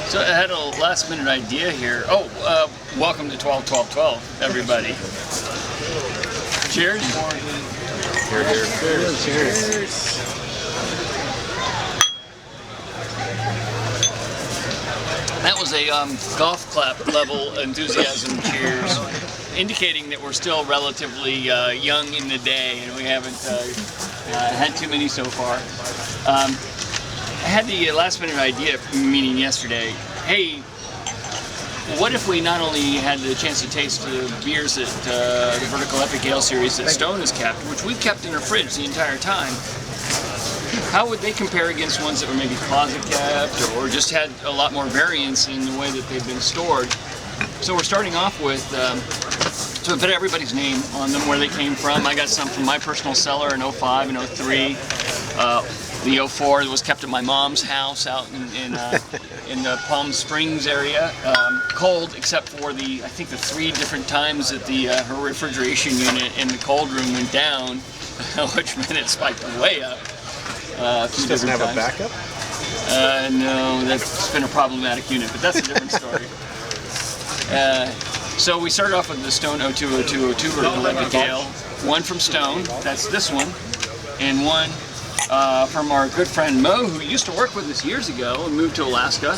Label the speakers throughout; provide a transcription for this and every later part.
Speaker 1: So I had a last minute idea here. Oh, welcome to 12-12-12, everybody. Cheers. Cheers. That was a golf clap level enthusiasm cheers, indicating that we're still relatively young in the day and we haven't had too many so far. I had the last minute idea meeting yesterday. Hey, what if we not only had the chance to taste the beers that the Vertical Epic Ale series that Stone has kept, which we've kept in our fridge the entire time, how would they compare against ones that were maybe closet kept or just had a lot more variance in the way that they've been stored? So we're starting off with, to put everybody's name on them, where they came from. I got some from my personal cellar in 05 and 03. The 04 that was kept at my mom's house out in the Palm Springs area. Cold, except for I think the 3 different times that her refrigeration unit in the cold room went down, which meant it spiked way up.
Speaker 2: Just doesn't have a backup?
Speaker 1: No, that's been a problematic unit, but that's a different story. So we started off with the Stone 020202 Vertical Epic Ale. One from Stone, that's this one, and one from our good friend Mo, who used to work with us years ago and moved to Alaska.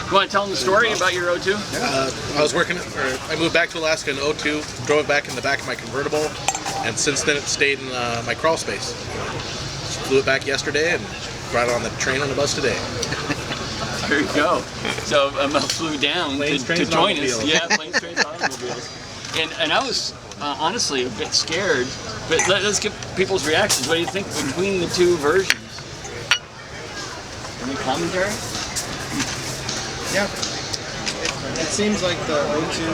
Speaker 1: You want to tell them the story about your 02?
Speaker 2: I moved back to Alaska in 02, drove it back in the back of my convertible, and since then it stayed in my crawl space. Flew it back yesterday and brought it on the train and the bus today.
Speaker 1: There you go. So Mo flew down to join us. Yeah, planes, trains, automobiles. And I was honestly a bit scared, but let's get people's reactions. What do you think between the 2 versions? Any commentary?
Speaker 3: Yeah. It seems like the 02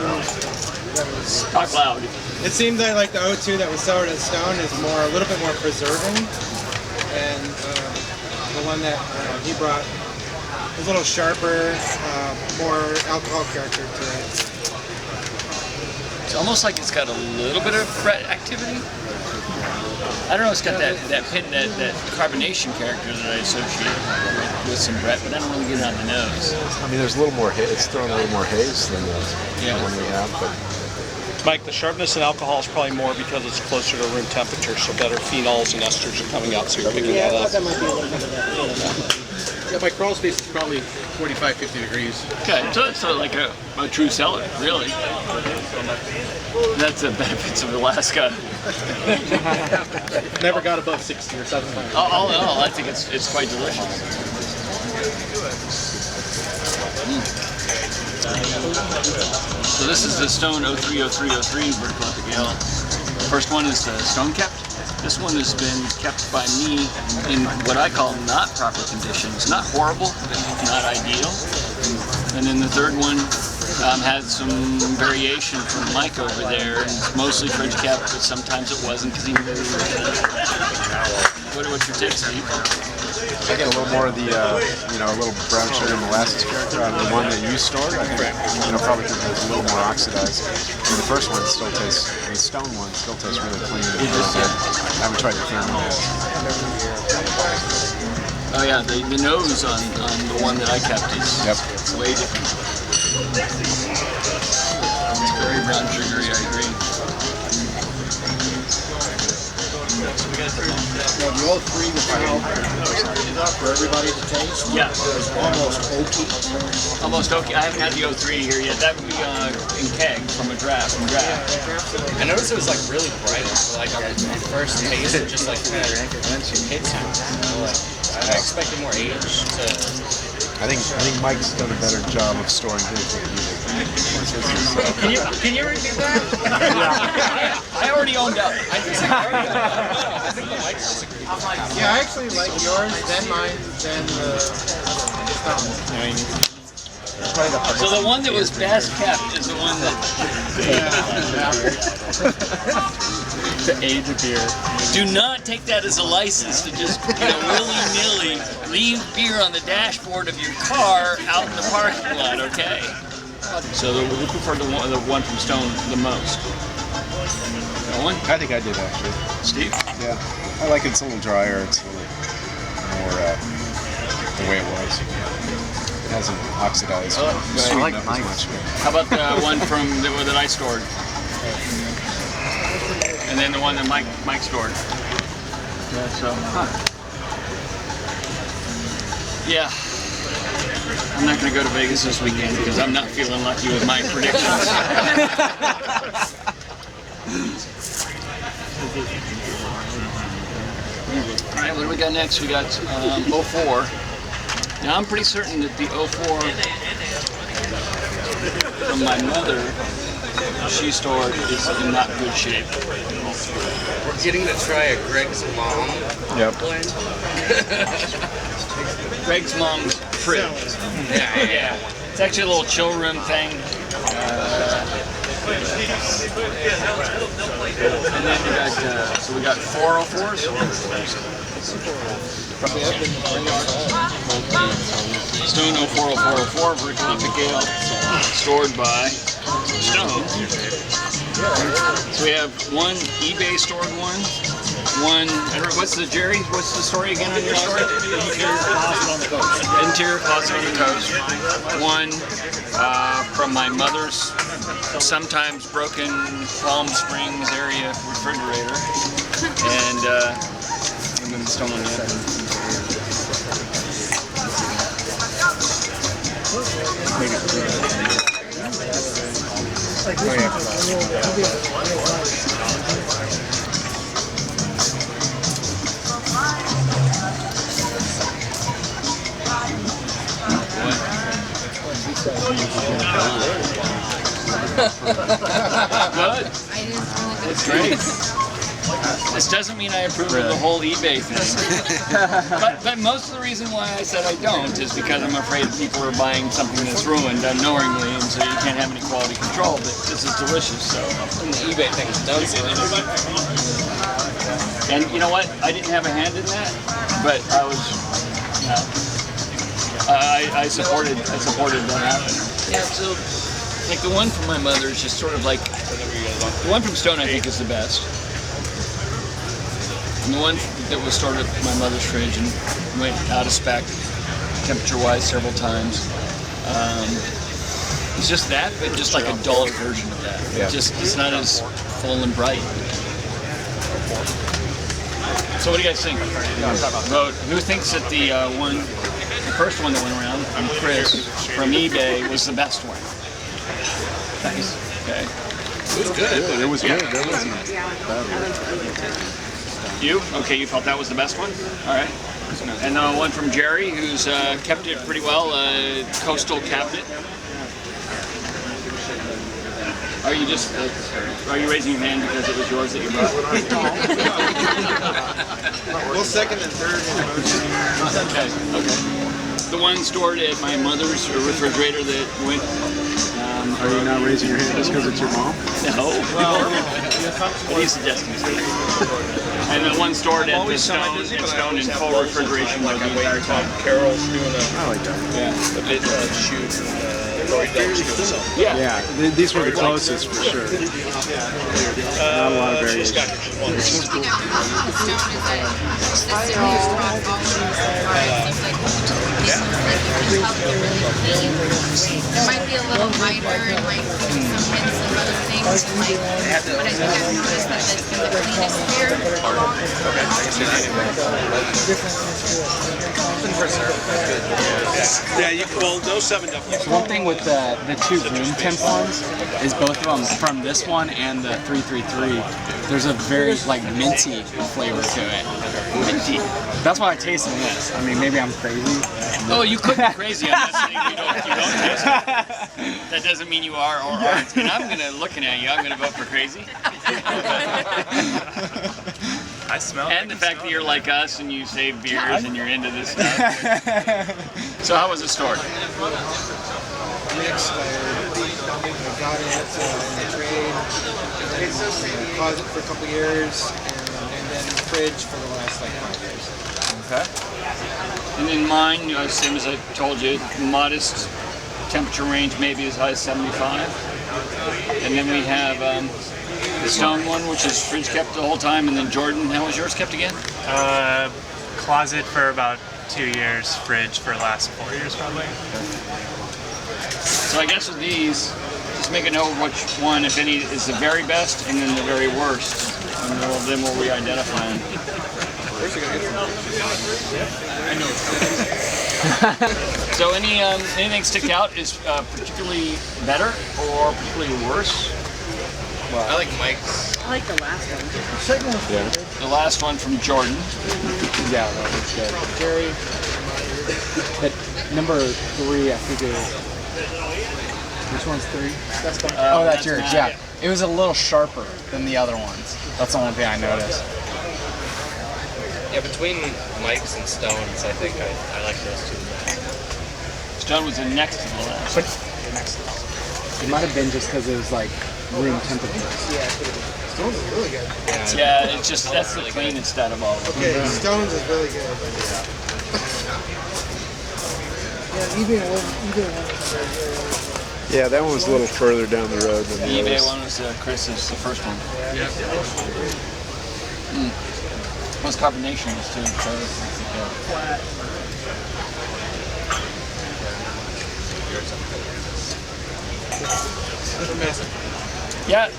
Speaker 3: that was...
Speaker 1: Talk loud.
Speaker 3: It seems like the 02 that was cellared at Stone is a little bit more preserving, and the one that he brought is a little sharper, more alcohol character to it.
Speaker 1: It's almost like it's got a little bit of Brett activity. I don't know, it's got that carbonation character that I associate with some Brett, but I don't really get it on the nose.
Speaker 4: I mean, there's a little more haze. It's throwing a little more haze than the one we have. But
Speaker 5: Mike, the sharpness in alcohol is probably more because it's closer to room temperature, so better phenols and esters are coming out, so you're picking that up.
Speaker 3: That might be a little bit of that.
Speaker 2: Yeah, my crawl space is probably 45, 50 degrees.
Speaker 1: Okay, so it's like a true cellar, really. That's the benefits of Alaska.
Speaker 2: Never got above 60 or 70.
Speaker 1: All in all, I think it's quite delicious. So this is the Stone 030303 Vertical Epic Ale. First one is the Stone kept. This one has been kept by me in what I call not proper conditions. Not horrible, not ideal. And then the third one had some variation from Mike over there. It's mostly fridge kept, but sometimes it wasn't because he moved. What's your take, Steve?
Speaker 4: I get a little more of the, a little brown sugar and molasses character out of the one that you stored. I think, probably because it's a little more oxidized. And the first one still tastes, the Stone one still tastes really clean and really good. I haven't tried the third one yet.
Speaker 1: Oh yeah, the nose on the one that I kept is way different. It's very brown sugary, I agree.
Speaker 6: The 03 was for everybody to taste.
Speaker 1: Yeah.
Speaker 6: It was almost oaky.
Speaker 1: Almost okay. I haven't had the 03 here yet. That would be in keg from draft.
Speaker 7: I noticed it was like really bright. So like our first taste, it just like kind of hits you. I expected more age to.
Speaker 4: I think Mike's done a better job of storing his than you did.
Speaker 7: Can you repeat that?
Speaker 1: I already owned up.
Speaker 7: I think the Mike's disagree.
Speaker 3: Yeah, I actually like yours, then mine, then the Stone.
Speaker 1: So the one that was best kept is the one that
Speaker 3: To age a beer.
Speaker 1: do not take that as a license to just willy-nilly leave beer on the dashboard of your car out in the parking lot, okay? So we prefer the one from Stone the most. That one?
Speaker 4: I think I did actually.
Speaker 1: Steve?
Speaker 4: Yeah, I like it's a little drier. It's a little more the way it was. It hasn't oxidized. Or sweetened up as much.
Speaker 1: How about the one from that I stored? And then the one that Mike stored. Yeah, so, yeah. I'm not going to go to Vegas this weekend because I'm not feeling lucky with my predictions. All right, what do we got next? We got 04. Now I'm pretty certain that the 04 from my mother, she stored, is in not good shape.
Speaker 7: We're getting to try a Greg's Mom blend.
Speaker 1: Greg's Mom's fridge. Yeah. It's actually a little chill room thing. And then we got 404s. Stone 040404 vertical epic ale, stored by Stone. So we have one eBay stored one. What's the story again on your story? Interior closet on the coast. One from my mother's sometimes broken Palm Springs area refrigerator. And I'm going to stone on that. Good. It's great. This doesn't mean I approve of the whole eBay thing. but most of the reason why I said I don't is because I'm afraid people are buying something that's ruined unknowingly, and so you can't have any quality control. But this is delicious, so.
Speaker 7: And the eBay thing is done.
Speaker 1: And you know what? I didn't have a hand in that, but I was, I supported that happening. Yeah, so like the one from my mother is just sort of like, the one from Stone I think is the best. And the one that was stored at my mother's fridge and went out of spec, temperature-wise, several times. It's just that, but just like a duller version of that.
Speaker 4: Yeah.
Speaker 1: It's not as full and bright. So what do you guys think? Vote. Who thinks that the first one that went around from Chris from eBay was the best one? Nice. Okay.
Speaker 2: It was good.
Speaker 4: It was good. There wasn't bad.
Speaker 1: You? Okay, you felt that was the best one? All right. And the one from Jerry, who's kept it pretty well, coastal cabinet. Are you just, are you raising your hand because it was yours that you brought?
Speaker 3: We'll second and third.
Speaker 1: Okay. The one stored at my mother's refrigerator that went...
Speaker 4: Are you not raising your hand just because it's your mom?
Speaker 1: No. What are you suggesting? And the one stored at the Stone in full refrigeration the entire time.
Speaker 5: Carol's doing
Speaker 4: I like that.
Speaker 5: a bit shoot.
Speaker 1: Yeah.
Speaker 4: These were the closest for sure. Not a lot of variation.
Speaker 8: It might be a little lighter and like some hints of other things, like, but I think I've noticed that that's been the cleanest beer.
Speaker 5: Those 7 definitely.
Speaker 9: One thing with the two room temp ones is both of them from this one and the 333. There's a very like minty flavor to it.
Speaker 1: Minty.
Speaker 9: That's why I tasted this. I mean, maybe I'm crazy.
Speaker 1: Oh, you could be crazy. I'm not saying you don't taste it. That doesn't mean you are or aren't. And I'm looking at you, I'm gonna vote for crazy.
Speaker 10: I smell.
Speaker 1: And the fact that you're like us and you save beers and you're into this stuff. So how was it stored?
Speaker 3: Mixed. I got it in the trade, closet for a couple years, and then the fridge for the last like 5 years.
Speaker 1: Okay. And then mine, same as I told you, modest temperature range, maybe as high as 75. And then we have the Stone one, which is fridge kept the whole time. And then Jordan, how was yours kept again?
Speaker 10: Closet for about 2 years, fridge for the last 4 years probably.
Speaker 1: So I guess with these, just make a note of which one, if any, is the very best and then the very worst. And then we'll re-identify them. So anything stick out is particularly better or particularly worse?
Speaker 7: I like Mike's.
Speaker 8: I like the last one.
Speaker 1: The last one from Jordan.
Speaker 9: Yeah, that was good. Jerry, but number 3, I think it was. Which one's 3? Oh, that's yours.
Speaker 1: Matt,
Speaker 9: Yeah. It was a little sharper than the other ones. That's the only thing I noticed.
Speaker 7: Yeah, between Mike's and Stone's, I think I like those two.
Speaker 1: Stone was the next to the last.
Speaker 9: But it might have been just because it was like room temperature.
Speaker 3: Stones is really good.
Speaker 1: Yeah, it's just that's the cleanest out of all of them.
Speaker 3: Okay, Stones is really good. Yeah, eBay one.
Speaker 4: Yeah, that one was a little further down the road than
Speaker 1: The
Speaker 4: the
Speaker 1: eBay
Speaker 4: others.
Speaker 1: one was Chris's, the first one. Was carbonation was too. So yeah.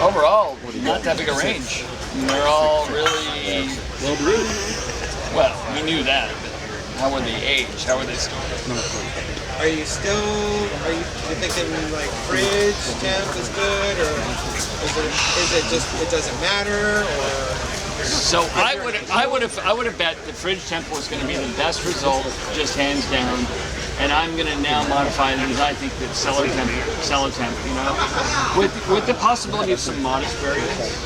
Speaker 1: Overall, not that big a range. And they're all really well brewed. Well, we knew that. But how were they aged? How were they stored?
Speaker 3: Are you thinking like fridge temp is good, or is it just it doesn't matter, or?
Speaker 1: So I would have bet the fridge temp was going to be the best result, just hands down. And I'm going to now modify these. I think that cellar temp, you know, with the possibility of some modest variance.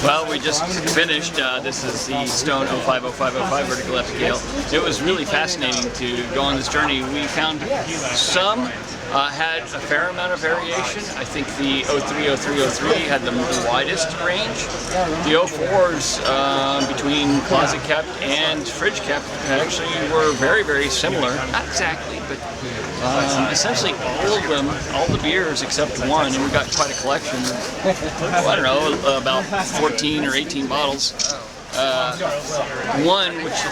Speaker 1: Well, we just finished. This is the Stone 050505 vertical F scale. It was really fascinating to go on this journey. We found some had a fair amount of variation. I think the 030303 had the widest range. The 04s between closet kept and fridge kept actually were very, very similar. Not exactly, but essentially all the beers except one, and we got quite a collection. I don't know, about 14 or 18 bottles. One which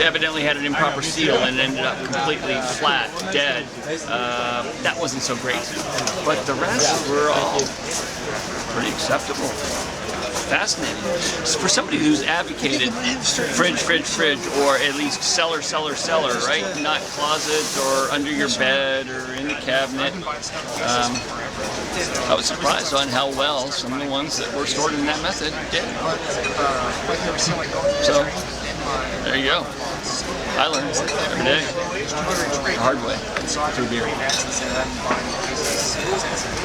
Speaker 1: evidently had an improper seal and ended up completely flat, dead. That wasn't so great. But the rest were all pretty acceptable. Fascinating. For somebody who's advocated fridge, or at least cellar, right? Not closet or under your bed or in the cabinet. I was surprised on how well some of the ones that were stored in that method did. So, there you go. I learn every day, the hard way, through beer.